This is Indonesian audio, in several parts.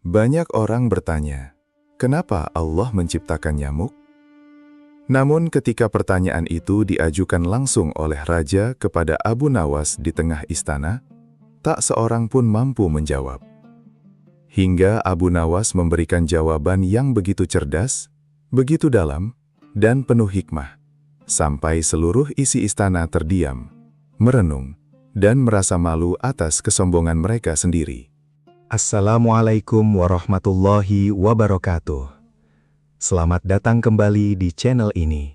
Banyak orang bertanya, kenapa Allah menciptakan nyamuk? Namun ketika pertanyaan itu diajukan langsung oleh raja kepada Abu Nawas di tengah istana, tak seorang pun mampu menjawab. Hingga Abu Nawas memberikan jawaban yang begitu cerdas, begitu dalam, dan penuh hikmah, sampai seluruh isi istana terdiam, merenung, dan merasa malu atas kesombongan mereka sendiri. Assalamualaikum warahmatullahi wabarakatuh. Selamat datang kembali di channel ini,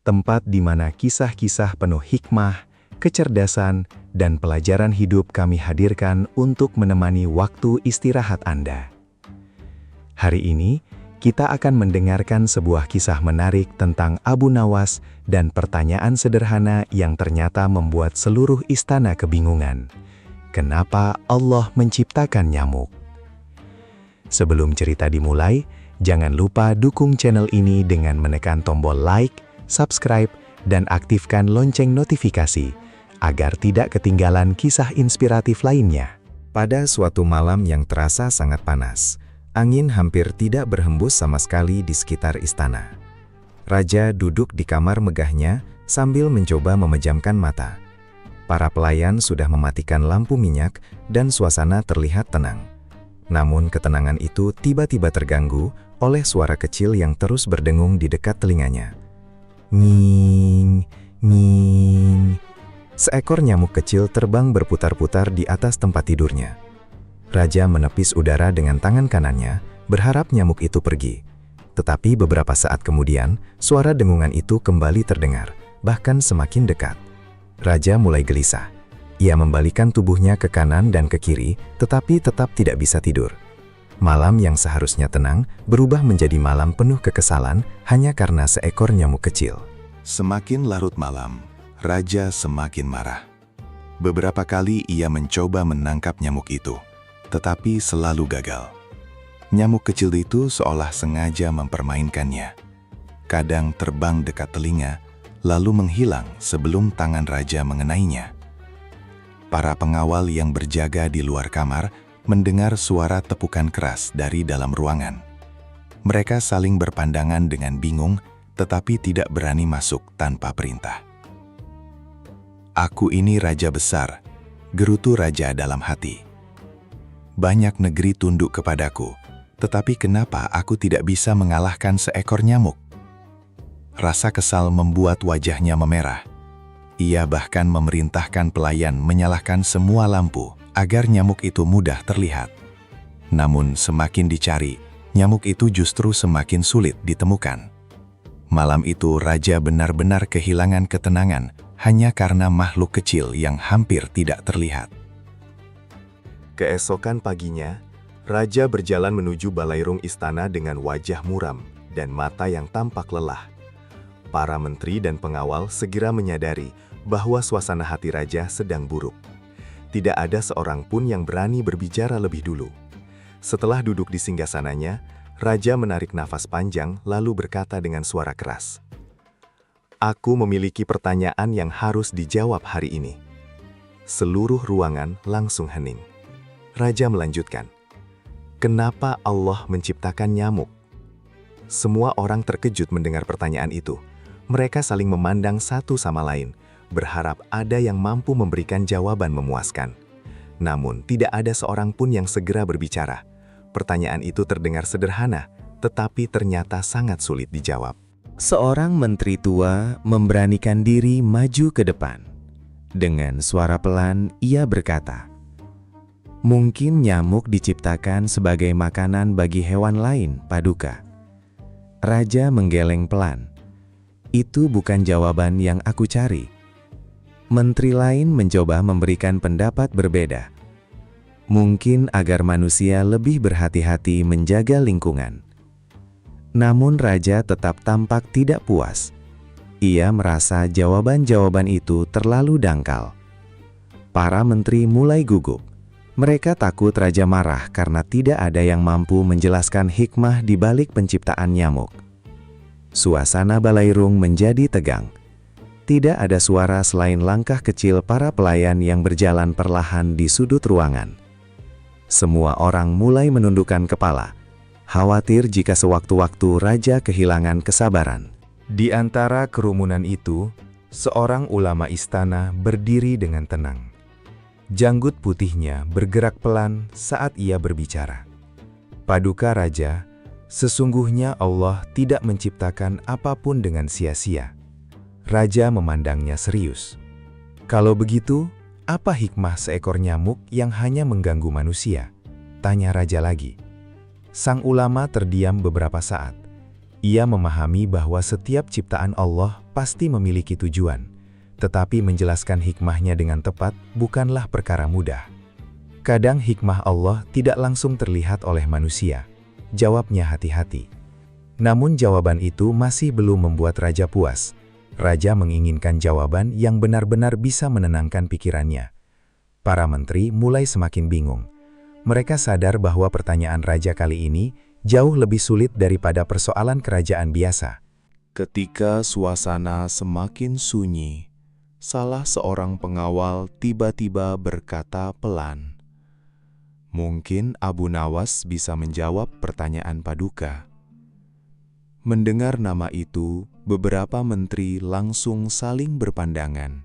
tempat di mana kisah-kisah penuh hikmah, kecerdasan, dan pelajaran hidup kami hadirkan untuk menemani waktu istirahat Anda. Hari ini, kita akan mendengarkan sebuah kisah menarik tentang Abu Nawas dan pertanyaan sederhana yang ternyata membuat seluruh istana kebingungan. Kenapa Allah menciptakan nyamuk? Sebelum cerita dimulai, jangan lupa dukung channel ini dengan menekan tombol like, subscribe, dan aktifkan lonceng notifikasi, agar tidak ketinggalan kisah inspiratif lainnya. Pada suatu malam yang terasa sangat panas, angin hampir tidak berhembus sama sekali di sekitar istana. Raja duduk di kamar megahnya sambil mencoba memejamkan mata. Para pelayan sudah mematikan lampu minyak dan suasana terlihat tenang. Namun ketenangan itu tiba-tiba terganggu oleh suara kecil yang terus berdengung di dekat telinganya. Nging, nging. Seekor nyamuk kecil terbang berputar-putar di atas tempat tidurnya. Raja menepis udara dengan tangan kanannya, berharap nyamuk itu pergi. Tetapi beberapa saat kemudian, suara dengungan itu kembali terdengar, bahkan semakin dekat. Raja mulai gelisah. Ia membalikkan tubuhnya ke kanan dan ke kiri, tetapi tetap tidak bisa tidur. Malam yang seharusnya tenang berubah menjadi malam penuh kekesalan hanya karena seekor nyamuk kecil. Semakin larut malam, Raja semakin marah. Beberapa kali ia mencoba menangkap nyamuk itu, tetapi selalu gagal. Nyamuk kecil itu seolah sengaja mempermainkannya. Kadang terbang dekat telinga, lalu menghilang sebelum tangan raja mengenainya. Para pengawal yang berjaga di luar kamar mendengar suara tepukan keras dari dalam ruangan. Mereka saling berpandangan dengan bingung, tetapi tidak berani masuk tanpa perintah. "Aku ini raja besar," gerutu raja dalam hati. "Banyak negeri tunduk kepadaku, tetapi kenapa aku tidak bisa mengalahkan seekor nyamuk?" Rasa kesal membuat wajahnya memerah. Ia bahkan memerintahkan pelayan menyalakan semua lampu agar nyamuk itu mudah terlihat. Namun semakin dicari, nyamuk itu justru semakin sulit ditemukan. Malam itu raja benar-benar kehilangan ketenangan hanya karena makhluk kecil yang hampir tidak terlihat. Keesokan paginya, raja berjalan menuju balairung istana dengan wajah muram dan mata yang tampak lelah. Para menteri dan pengawal segera menyadari bahwa suasana hati raja sedang buruk. Tidak ada seorang pun yang berani berbicara lebih dulu. Setelah duduk di singgasananya, raja menarik nafas panjang lalu berkata dengan suara keras, "Aku memiliki pertanyaan yang harus dijawab hari ini." Seluruh ruangan langsung hening. Raja melanjutkan, "Kenapa Allah menciptakan nyamuk?" Semua orang terkejut mendengar pertanyaan itu. Mereka saling memandang satu sama lain, berharap ada yang mampu memberikan jawaban memuaskan. Namun, tidak ada seorang pun yang segera berbicara. Pertanyaan itu terdengar sederhana, tetapi ternyata sangat sulit dijawab. Seorang menteri tua memberanikan diri maju ke depan. Dengan suara pelan, ia berkata, "Mungkin nyamuk diciptakan sebagai makanan bagi hewan lain, Paduka." Raja menggeleng pelan. "Itu bukan jawaban yang aku cari." Menteri lain mencoba memberikan pendapat berbeda. Mungkin agar manusia lebih berhati-hati menjaga lingkungan. Namun raja tetap tampak tidak puas. Ia merasa jawaban-jawaban itu terlalu dangkal. Para menteri mulai gugup. Mereka takut raja marah karena tidak ada yang mampu menjelaskan hikmah di balik penciptaan nyamuk. Suasana balairung menjadi tegang. Tidak ada suara selain langkah kecil para pelayan yang berjalan perlahan di sudut ruangan. Semua orang mulai menundukkan kepala, khawatir jika sewaktu-waktu raja kehilangan kesabaran. Di antara kerumunan itu, seorang ulama istana berdiri dengan tenang. Janggut putihnya bergerak pelan saat ia berbicara. Paduka Raja, sesungguhnya Allah tidak menciptakan apapun dengan sia-sia. Raja memandangnya serius. Kalau begitu, apa hikmah seekor nyamuk yang hanya mengganggu manusia? Tanya raja lagi. Sang ulama terdiam beberapa saat. Ia memahami bahwa setiap ciptaan Allah pasti memiliki tujuan, tetapi menjelaskan hikmahnya dengan tepat bukanlah perkara mudah. Kadang hikmah Allah tidak langsung terlihat oleh manusia. Jawabnya hati-hati. Namun jawaban itu masih belum membuat raja puas. Raja menginginkan jawaban yang benar-benar bisa menenangkan pikirannya. Para menteri mulai semakin bingung. Mereka sadar bahwa pertanyaan raja kali ini jauh lebih sulit daripada persoalan kerajaan biasa. Ketika suasana semakin sunyi, salah seorang pengawal tiba-tiba berkata pelan, "Mungkin Abu Nawas bisa menjawab pertanyaan Paduka." Mendengar nama itu, beberapa menteri langsung saling berpandangan.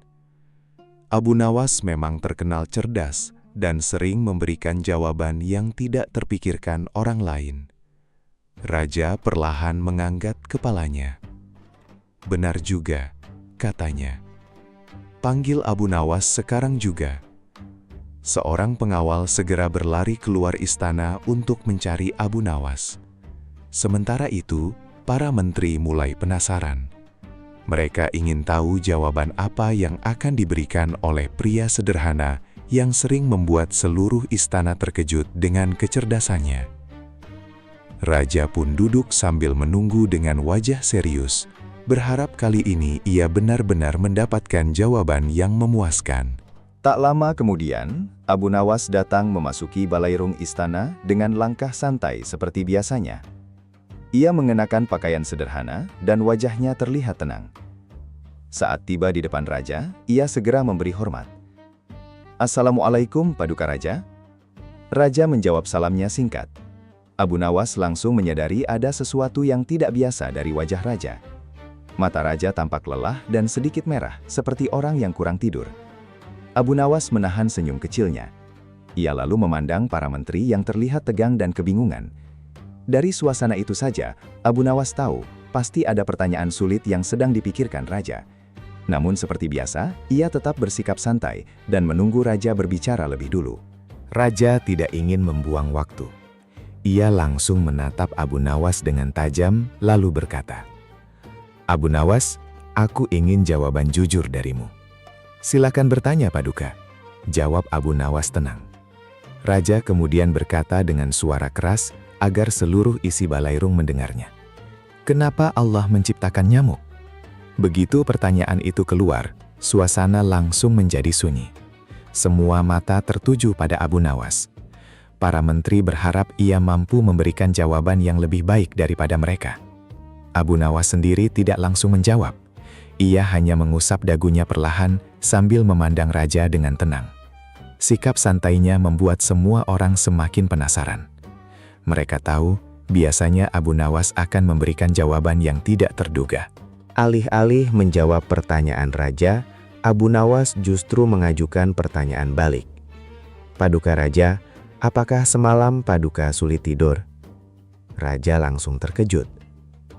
Abu Nawas memang terkenal cerdas dan sering memberikan jawaban yang tidak terpikirkan orang lain. Raja perlahan mengangkat kepalanya. "Benar juga," katanya. "Panggil Abu Nawas sekarang juga." Seorang pengawal segera berlari keluar istana untuk mencari Abu Nawas. Sementara itu, para menteri mulai penasaran. Mereka ingin tahu jawaban apa yang akan diberikan oleh pria sederhana yang sering membuat seluruh istana terkejut dengan kecerdasannya. Raja pun duduk sambil menunggu dengan wajah serius, berharap kali ini ia benar-benar mendapatkan jawaban yang memuaskan. Tak lama kemudian, Abu Nawas datang memasuki balairung istana dengan langkah santai seperti biasanya. Ia mengenakan pakaian sederhana dan wajahnya terlihat tenang. Saat tiba di depan raja, ia segera memberi hormat. "Assalamualaikum, Paduka Raja." Raja menjawab salamnya singkat. Abu Nawas langsung menyadari ada sesuatu yang tidak biasa dari wajah raja. Mata raja tampak lelah dan sedikit merah, seperti orang yang kurang tidur. Abu Nawas menahan senyum kecilnya. Ia lalu memandang para menteri yang terlihat tegang dan kebingungan. Dari suasana itu saja, Abu Nawas tahu pasti ada pertanyaan sulit yang sedang dipikirkan raja. Namun seperti biasa, ia tetap bersikap santai dan menunggu raja berbicara lebih dulu. Raja tidak ingin membuang waktu. Ia langsung menatap Abu Nawas dengan tajam, lalu berkata, "Abu Nawas, aku ingin jawaban jujur darimu." "Silakan bertanya, Paduka," jawab Abu Nawas tenang. Raja kemudian berkata dengan suara keras agar seluruh isi balairung mendengarnya, "Kenapa Allah menciptakan nyamuk?" Begitu pertanyaan itu keluar, suasana langsung menjadi sunyi. Semua mata tertuju pada Abu Nawas. Para menteri berharap ia mampu memberikan jawaban yang lebih baik daripada mereka. Abu Nawas sendiri tidak langsung menjawab. Ia hanya mengusap dagunya perlahan sambil memandang raja dengan tenang. Sikap santainya membuat semua orang semakin penasaran. Mereka tahu, biasanya Abu Nawas akan memberikan jawaban yang tidak terduga. Alih-alih menjawab pertanyaan raja, Abu Nawas justru mengajukan pertanyaan balik. "Paduka Raja, apakah semalam Paduka sulit tidur?" Raja langsung terkejut.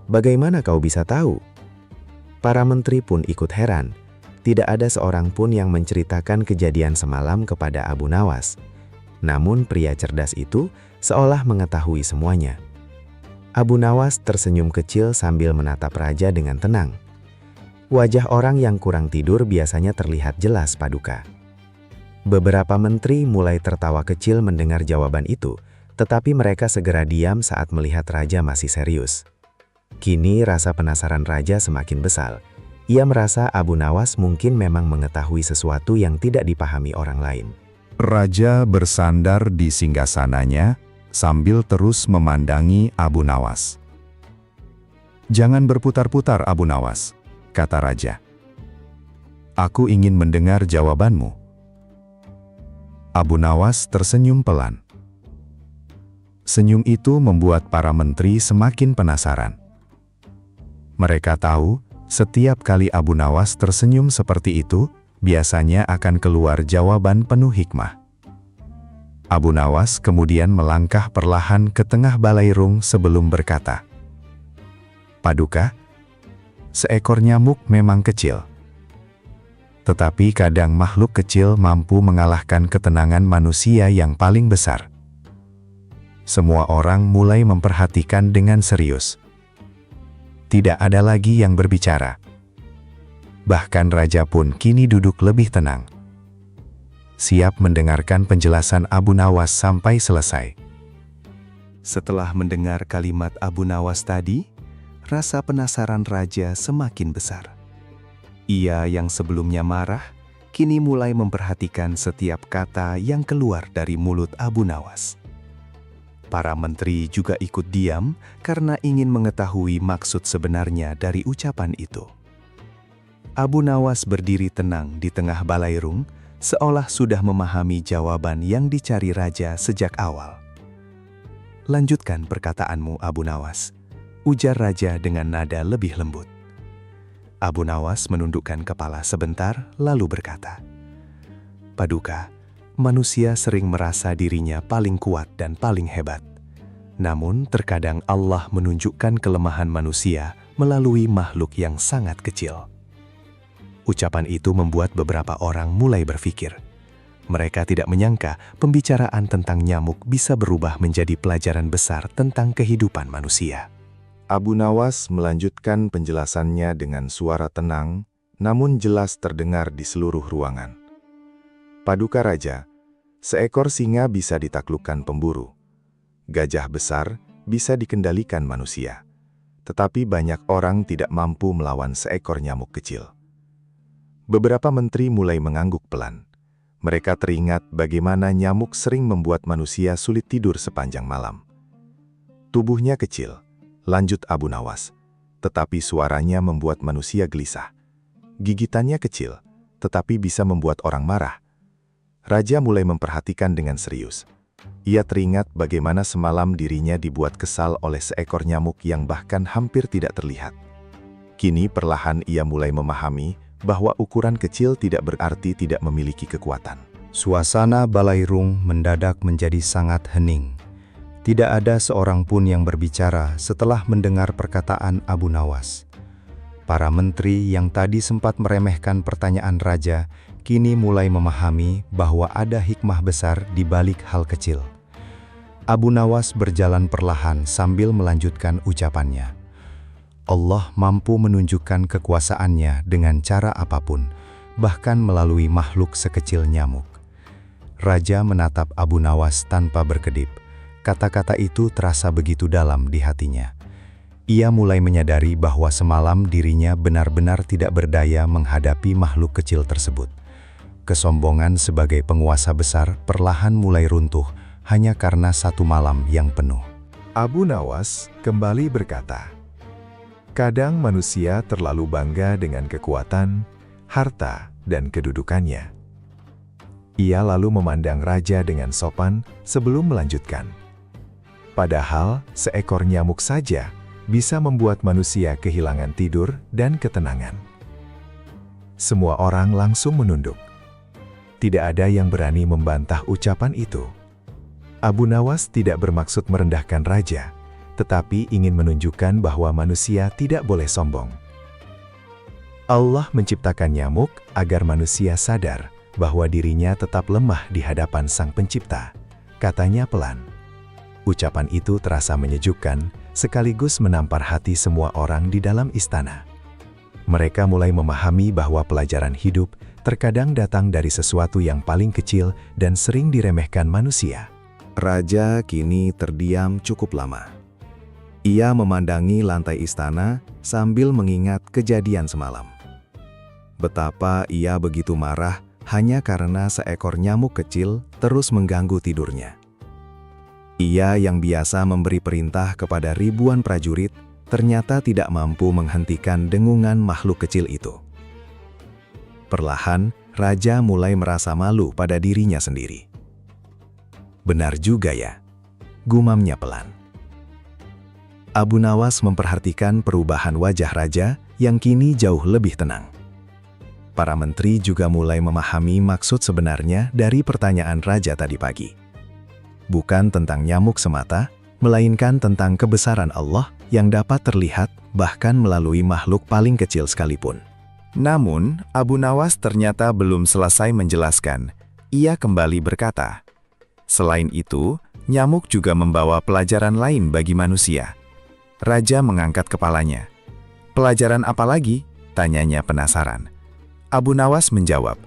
"Bagaimana kau bisa tahu?" Para menteri pun ikut heran. Tidak ada seorang pun yang menceritakan kejadian semalam kepada Abu Nawas. Namun pria cerdas itu seolah mengetahui semuanya. Abu Nawas tersenyum kecil sambil menatap raja dengan tenang. Wajah orang yang kurang tidur biasanya terlihat jelas, Paduka. Beberapa menteri mulai tertawa kecil mendengar jawaban itu, tetapi mereka segera diam saat melihat raja masih serius. Kini rasa penasaran raja semakin besar. Ia merasa Abu Nawas mungkin memang mengetahui sesuatu yang tidak dipahami orang lain. Raja bersandar di singgasananya sambil terus memandangi Abu Nawas. "Jangan berputar-putar, Abu Nawas," kata raja. "Aku ingin mendengar jawabanmu." Abu Nawas tersenyum pelan. Senyum itu membuat para menteri semakin penasaran. Mereka tahu, setiap kali Abu Nawas tersenyum seperti itu, biasanya akan keluar jawaban penuh hikmah. Abu Nawas kemudian melangkah perlahan ke tengah balairung sebelum berkata, "Paduka, seekor nyamuk memang kecil. Tetapi kadang makhluk kecil mampu mengalahkan ketenangan manusia yang paling besar." Semua orang mulai memperhatikan dengan serius. Tidak ada lagi yang berbicara. Bahkan raja pun kini duduk lebih tenang, siap mendengarkan penjelasan Abu Nawas sampai selesai. Setelah mendengar kalimat Abu Nawas tadi, rasa penasaran raja semakin besar. Ia yang sebelumnya marah, kini mulai memperhatikan setiap kata yang keluar dari mulut Abu Nawas. Para menteri juga ikut diam karena ingin mengetahui maksud sebenarnya dari ucapan itu. Abu Nawas berdiri tenang di tengah balairung, seolah sudah memahami jawaban yang dicari raja sejak awal. "Lanjutkan perkataanmu, Abu Nawas," ujar raja dengan nada lebih lembut. Abu Nawas menundukkan kepala sebentar lalu berkata, "Paduka, manusia sering merasa dirinya paling kuat dan paling hebat. Namun terkadang Allah menunjukkan kelemahan manusia melalui makhluk yang sangat kecil." Ucapan itu membuat beberapa orang mulai berpikir. Mereka tidak menyangka pembicaraan tentang nyamuk bisa berubah menjadi pelajaran besar tentang kehidupan manusia. Abu Nawas melanjutkan penjelasannya dengan suara tenang, namun jelas terdengar di seluruh ruangan. "Paduka Raja, seekor singa bisa ditaklukkan pemburu. Gajah besar bisa dikendalikan manusia. Tetapi banyak orang tidak mampu melawan seekor nyamuk kecil." Beberapa menteri mulai mengangguk pelan. Mereka teringat bagaimana nyamuk sering membuat manusia sulit tidur sepanjang malam. "Tubuhnya kecil," lanjut Abu Nawas, "tetapi suaranya membuat manusia gelisah. Gigitannya kecil, tetapi bisa membuat orang marah." Raja mulai memperhatikan dengan serius. Ia teringat bagaimana semalam dirinya dibuat kesal oleh seekor nyamuk yang bahkan hampir tidak terlihat. Kini perlahan ia mulai memahami bahwa ukuran kecil tidak berarti tidak memiliki kekuatan. Suasana balairung mendadak menjadi sangat hening. Tidak ada seorang pun yang berbicara setelah mendengar perkataan Abu Nawas. Para menteri yang tadi sempat meremehkan pertanyaan raja, kini mulai memahami bahwa ada hikmah besar di balik hal kecil. Abu Nawas berjalan perlahan sambil melanjutkan ucapannya. Allah mampu menunjukkan kekuasaannya dengan cara apapun, bahkan melalui makhluk sekecil nyamuk. Raja menatap Abu Nawas tanpa berkedip. Kata-kata itu terasa begitu dalam di hatinya. Ia mulai menyadari bahwa semalam dirinya benar-benar tidak berdaya menghadapi makhluk kecil tersebut. Kesombongan sebagai penguasa besar perlahan mulai runtuh hanya karena satu malam yang penuh. Abu Nawas kembali berkata, "Kadang manusia terlalu bangga dengan kekuatan, harta, dan kedudukannya." Ia lalu memandang raja dengan sopan sebelum melanjutkan. "Padahal seekor nyamuk saja bisa membuat manusia kehilangan tidur dan ketenangan." Semua orang langsung menunduk. Tidak ada yang berani membantah ucapan itu. Abu Nawas tidak bermaksud merendahkan raja, tetapi ingin menunjukkan bahwa manusia tidak boleh sombong. Allah menciptakan nyamuk agar manusia sadar bahwa dirinya tetap lemah di hadapan Sang Pencipta, katanya pelan. Ucapan itu terasa menyejukkan, sekaligus menampar hati semua orang di dalam istana. Mereka mulai memahami bahwa pelajaran hidup terkadang datang dari sesuatu yang paling kecil dan sering diremehkan manusia. Raja kini terdiam cukup lama. Ia memandangi lantai istana sambil mengingat kejadian semalam. Betapa ia begitu marah hanya karena seekor nyamuk kecil terus mengganggu tidurnya. Ia yang biasa memberi perintah kepada ribuan prajurit, ternyata tidak mampu menghentikan dengungan makhluk kecil itu. Perlahan, raja mulai merasa malu pada dirinya sendiri. Benar juga ya, gumamnya pelan. Abu Nawas memperhatikan perubahan wajah raja yang kini jauh lebih tenang. Para menteri juga mulai memahami maksud sebenarnya dari pertanyaan raja tadi pagi. Bukan tentang nyamuk semata, melainkan tentang kebesaran Allah yang dapat terlihat bahkan melalui makhluk paling kecil sekalipun. Namun, Abu Nawas ternyata belum selesai menjelaskan. Ia kembali berkata, "Selain itu, nyamuk juga membawa pelajaran lain bagi manusia." Raja mengangkat kepalanya. "Pelajaran apa lagi?" tanyanya penasaran. Abu Nawas menjawab,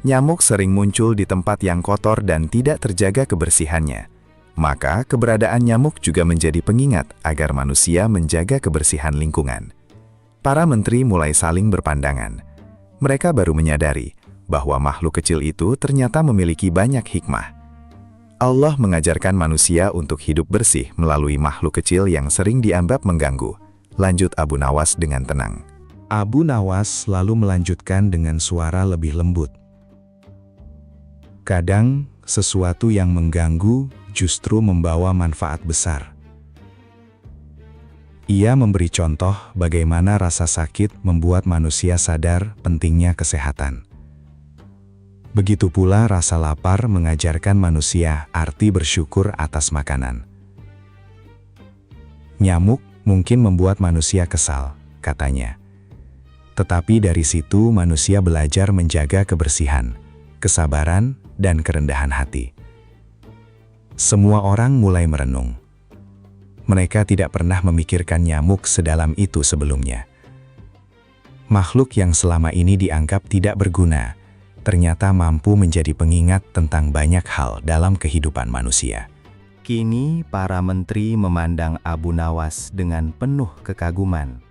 "Nyamuk sering muncul di tempat yang kotor dan tidak terjaga kebersihannya. Maka keberadaan nyamuk juga menjadi pengingat agar manusia menjaga kebersihan lingkungan." Para menteri mulai saling berpandangan. Mereka baru menyadari bahwa makhluk kecil itu ternyata memiliki banyak hikmah. Allah mengajarkan manusia untuk hidup bersih melalui makhluk kecil yang sering dianggap mengganggu. Lanjut Abu Nawas dengan tenang. Abu Nawas lalu melanjutkan dengan suara lebih lembut. Kadang, sesuatu yang mengganggu justru membawa manfaat besar. Ia memberi contoh bagaimana rasa sakit membuat manusia sadar pentingnya kesehatan. Begitu pula rasa lapar mengajarkan manusia arti bersyukur atas makanan. Nyamuk mungkin membuat manusia kesal, katanya. Tetapi dari situ manusia belajar menjaga kebersihan, kesabaran, dan kerendahan hati. Semua orang mulai merenung. Mereka tidak pernah memikirkan nyamuk sedalam itu sebelumnya. Makhluk yang selama ini dianggap tidak berguna, ternyata mampu menjadi pengingat tentang banyak hal dalam kehidupan manusia. Kini para menteri memandang Abu Nawas dengan penuh kekaguman.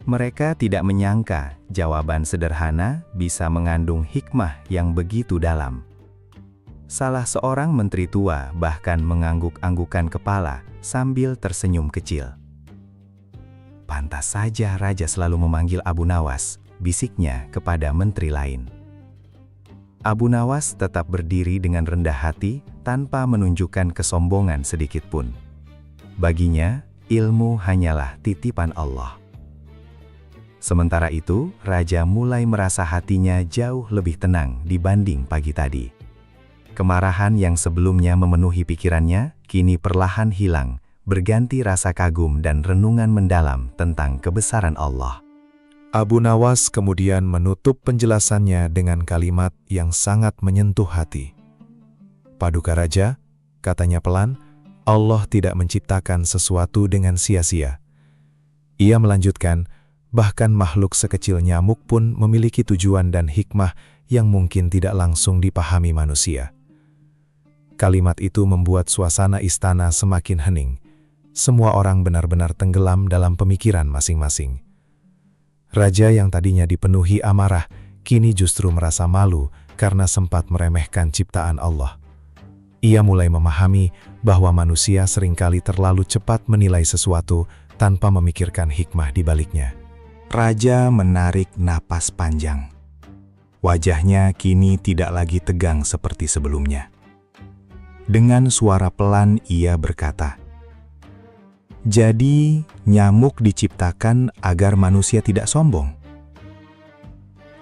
Mereka tidak menyangka jawaban sederhana bisa mengandung hikmah yang begitu dalam. Salah seorang menteri tua bahkan mengangguk-anggukan kepala sambil tersenyum kecil. "Pantas saja raja selalu memanggil Abu Nawas," bisiknya kepada menteri lain. Abu Nawas tetap berdiri dengan rendah hati tanpa menunjukkan kesombongan sedikit pun. Baginya, ilmu hanyalah titipan Allah. Sementara itu, raja mulai merasa hatinya jauh lebih tenang dibanding pagi tadi. Kemarahan yang sebelumnya memenuhi pikirannya, kini perlahan hilang, berganti rasa kagum dan renungan mendalam tentang kebesaran Allah. Abu Nawas kemudian menutup penjelasannya dengan kalimat yang sangat menyentuh hati. "Paduka Raja," katanya pelan, "Allah tidak menciptakan sesuatu dengan sia-sia." Ia melanjutkan, bahkan makhluk sekecil nyamuk pun memiliki tujuan dan hikmah yang mungkin tidak langsung dipahami manusia. Kalimat itu membuat suasana istana semakin hening. Semua orang benar-benar tenggelam dalam pemikiran masing-masing. Raja yang tadinya dipenuhi amarah, kini justru merasa malu karena sempat meremehkan ciptaan Allah. Ia mulai memahami bahwa manusia seringkali terlalu cepat menilai sesuatu tanpa memikirkan hikmah di baliknya. Raja menarik napas panjang. Wajahnya kini tidak lagi tegang seperti sebelumnya. Dengan suara pelan ia berkata, "Jadi, nyamuk diciptakan agar manusia tidak sombong?"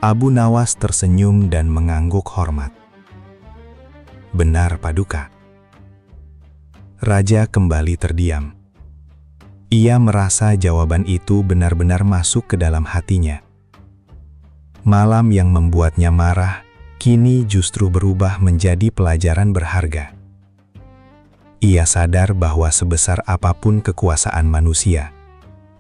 Abu Nawas tersenyum dan mengangguk hormat. "Benar, Paduka." Raja kembali terdiam. Ia merasa jawaban itu benar-benar masuk ke dalam hatinya. Malam yang membuatnya marah, kini justru berubah menjadi pelajaran berharga. Ia sadar bahwa sebesar apapun kekuasaan manusia,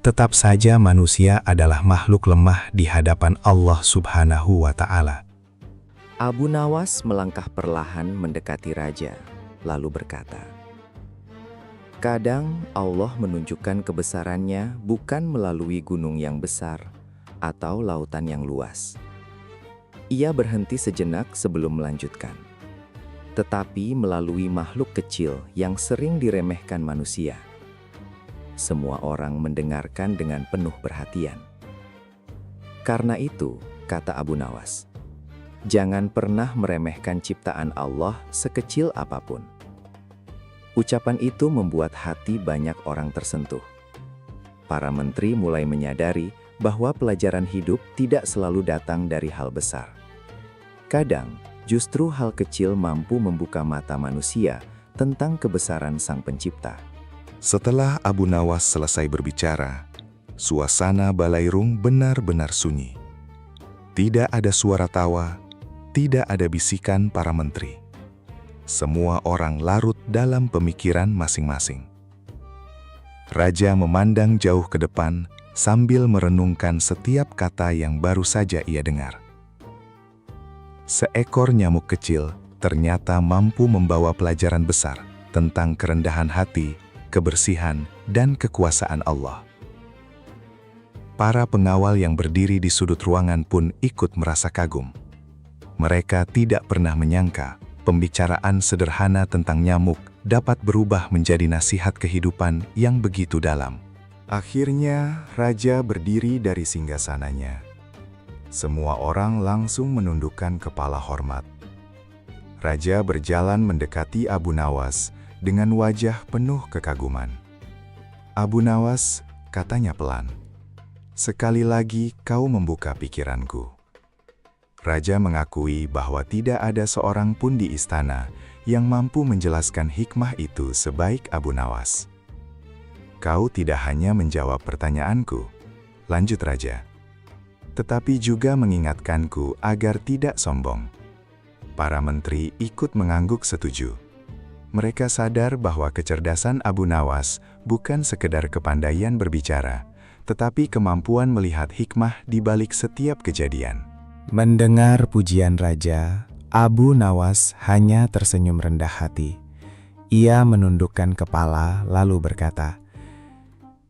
tetap saja manusia adalah makhluk lemah di hadapan Allah Subhanahu wa Ta'ala. Abu Nawas melangkah perlahan mendekati raja, lalu berkata, "Kadang Allah menunjukkan kebesarannya bukan melalui gunung yang besar atau lautan yang luas." Ia berhenti sejenak sebelum melanjutkan, "Tetapi melalui makhluk kecil yang sering diremehkan manusia." Semua orang mendengarkan dengan penuh perhatian. "Karena itu," kata Abu Nawas, "jangan pernah meremehkan ciptaan Allah sekecil apapun. Ucapan itu membuat hati banyak orang tersentuh. Para menteri mulai menyadari bahwa pelajaran hidup tidak selalu datang dari hal besar. Kadang, justru hal kecil mampu membuka mata manusia tentang kebesaran Sang Pencipta. Setelah Abu Nawas selesai berbicara, suasana Balairung benar-benar sunyi. Tidak ada suara tawa, tidak ada bisikan para menteri. Semua orang larut dalam pemikiran masing-masing. Raja memandang jauh ke depan sambil merenungkan setiap kata yang baru saja ia dengar. Seekor nyamuk kecil ternyata mampu membawa pelajaran besar tentang kerendahan hati, kebersihan, dan kekuasaan Allah. Para pengawal yang berdiri di sudut ruangan pun ikut merasa kagum. Mereka tidak pernah menyangka pembicaraan sederhana tentang nyamuk dapat berubah menjadi nasihat kehidupan yang begitu dalam. Akhirnya, raja berdiri dari singgasananya. Semua orang langsung menundukkan kepala hormat. Raja berjalan mendekati Abu Nawas dengan wajah penuh kekaguman. "Abu Nawas," katanya pelan, "sekali lagi kau membuka pikiranku." Raja mengakui bahwa tidak ada seorang pun di istana yang mampu menjelaskan hikmah itu sebaik Abu Nawas. "Kau tidak hanya menjawab pertanyaanku," lanjut raja, "tetapi juga mengingatkanku agar tidak sombong." Para menteri ikut mengangguk setuju. Mereka sadar bahwa kecerdasan Abu Nawas bukan sekedar kepandaian berbicara, tetapi kemampuan melihat hikmah di balik setiap kejadian. Mendengar pujian raja, Abu Nawas hanya tersenyum rendah hati. Ia menundukkan kepala lalu berkata,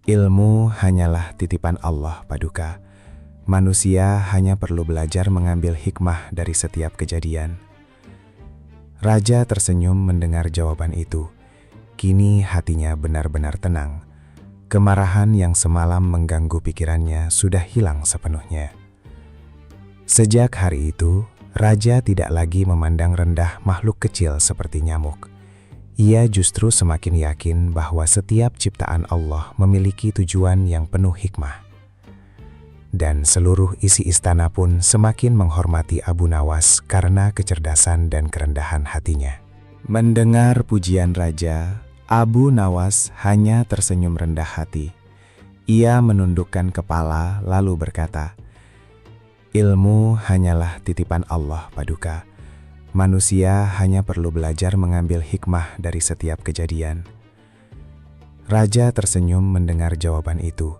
"Ilmu hanyalah titipan Allah, Paduka. Manusia hanya perlu belajar mengambil hikmah dari setiap kejadian." Raja tersenyum mendengar jawaban itu. Kini hatinya benar-benar tenang. Kemarahan yang semalam mengganggu pikirannya sudah hilang sepenuhnya. Sejak hari itu, raja tidak lagi memandang rendah makhluk kecil seperti nyamuk. Ia justru semakin yakin bahwa setiap ciptaan Allah memiliki tujuan yang penuh hikmah. Dan seluruh isi istana pun semakin menghormati Abu Nawas karena kecerdasan dan kerendahan hatinya. Mendengar pujian raja, Abu Nawas hanya tersenyum rendah hati. Ia menundukkan kepala lalu berkata, "Ilmu hanyalah titipan Allah, Paduka. Manusia hanya perlu belajar mengambil hikmah dari setiap kejadian." Raja tersenyum mendengar jawaban itu.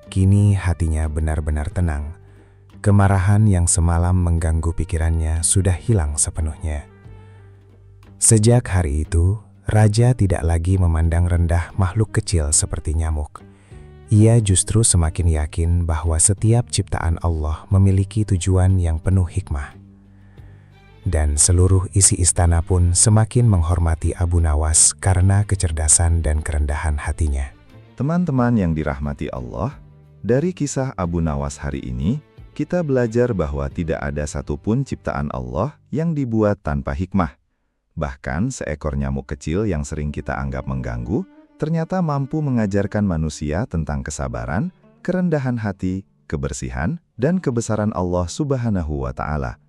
Kini hatinya benar-benar tenang. Kemarahan yang semalam mengganggu pikirannya sudah hilang sepenuhnya. Sejak hari itu, raja tidak lagi memandang rendah makhluk kecil seperti nyamuk. Ia justru semakin yakin bahwa setiap ciptaan Allah memiliki tujuan yang penuh hikmah. Dan seluruh isi istana pun semakin menghormati Abu Nawas karena kecerdasan dan kerendahan hatinya. Teman-teman yang dirahmati Allah, dari kisah Abu Nawas hari ini, kita belajar bahwa tidak ada satupun ciptaan Allah yang dibuat tanpa hikmah. Bahkan seekor nyamuk kecil yang sering kita anggap mengganggu, ternyata mampu mengajarkan manusia tentang kesabaran, kerendahan hati, kebersihan, dan kebesaran Allah Subhanahu wa Ta'ala.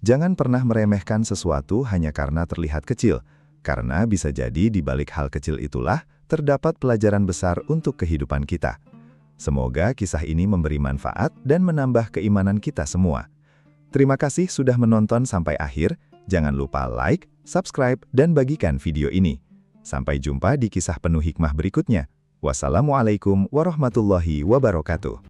Jangan pernah meremehkan sesuatu hanya karena terlihat kecil, karena bisa jadi di balik hal kecil itulah terdapat pelajaran besar untuk kehidupan kita. Semoga kisah ini memberi manfaat dan menambah keimanan kita semua. Terima kasih sudah menonton sampai akhir. Jangan lupa like, subscribe, dan bagikan video ini. Sampai jumpa di kisah penuh hikmah berikutnya. Wassalamualaikum warahmatullahi wabarakatuh.